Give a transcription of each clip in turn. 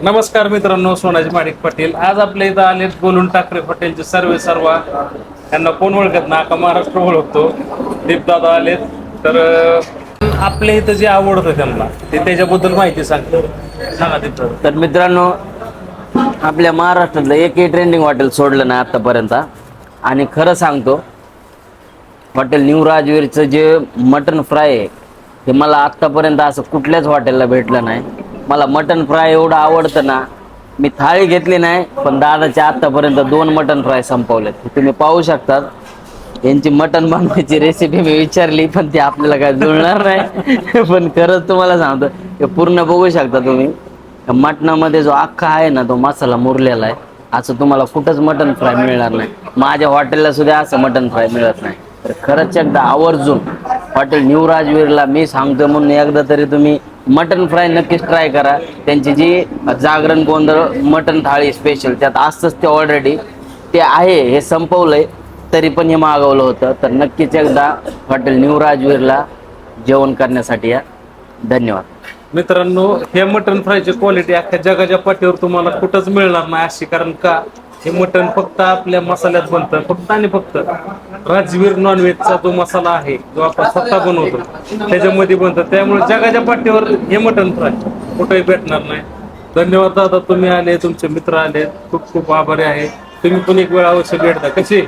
नमस्कार मित्रांनो, सोनाजी माडिक पाटील. आज आपल्या इथं आलेत बोलून ठाकरे हॉटेलचे सर्वा. त्यांना कोण ओळखत ना, का महाराष्ट्र ओळखतो. दीपदादा आलेत. तर आपल्या इथं जे आवडतं त्यांना ते त्याच्याबद्दल माहिती सांगतो. सांगा दीपदादा. तर मित्रांनो, आपल्या महाराष्ट्रातलं एकही ट्रेंडिंग हॉटेल सोडलं नाही आतापर्यंत. आणि खरं सांगतो, हॉटेल न्यू राजवीरचं जे मटन फ्राय आहे ते मला आत्तापर्यंत असं कुठल्याच हॉटेलला भेटलं नाही. मला मटन फ्राय एवढं आवडतं ना, मी थाळी घेतली नाही पण दादाच्या आत्तापर्यंत 2 मटन फ्राय संपवलेत. तुम्ही पाहू शकतात. यांची मटन बनवायची रेसिपी मी विचारली पण ती आपल्याला काय जुळणार नाही. पण खरंच तुम्हाला सांगतो, हे पूर्ण बघू शकता तुम्ही. मटणामध्ये जो अख्खा आहे ना, तो मसाला मुरलेला आहे. असं तुम्हाला कुठंच मटन फ्राय मिळणार नाही. माझ्या हॉटेलला सुद्धा असं मटन फ्राय मिळत नाही. तर खरंच एकदा आवर्जून हॉटेल न्यू राजवीरला मी सांगतो म्हणून एकदा तरी तुम्ही मटन फ्राय नक्कीच ट्राय करा. त्यांची जी जागरण गोंधळ मटन थाळी स्पेशल त्यात असतंच ते ऑलरेडी. ते आहे, हे संपवलंय तरी पण हे मागवलं होतं. तर नक्कीच एकदा हॉटेल न्यू राजवीरला जेवण करण्यासाठी या. धन्यवाद मित्रांनो, हे मटन फ्रायची क्वालिटी अख्ख्या जगाच्या पाठीवर तुम्हाला कुठंच मिळणार नाही अशी. कारण का, हे मटन फक्त आपल्या मसाल्यात बनतं. फक्त आणि फक्त राजवीर नॉनव्हेजचा जो मसाला आहे, जो आपण स्वतः बनवतो त्याच्यामध्ये बनतं. त्यामुळे जगाच्या पाठीवर हे मटन फ्राय कुठेही भेटणार नाही. धन्यवाद दादा, तुम्ही आले, तुमचे मित्र आले, खूप खूप आभारी आहे. तुम्ही पण एक वेळ अवश्य भेट द्या. कशी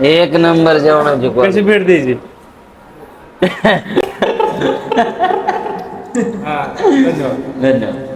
एक नंबर जेवणाची कशी भेट द्यायची? हा, धन्यवाद. धन्यवाद.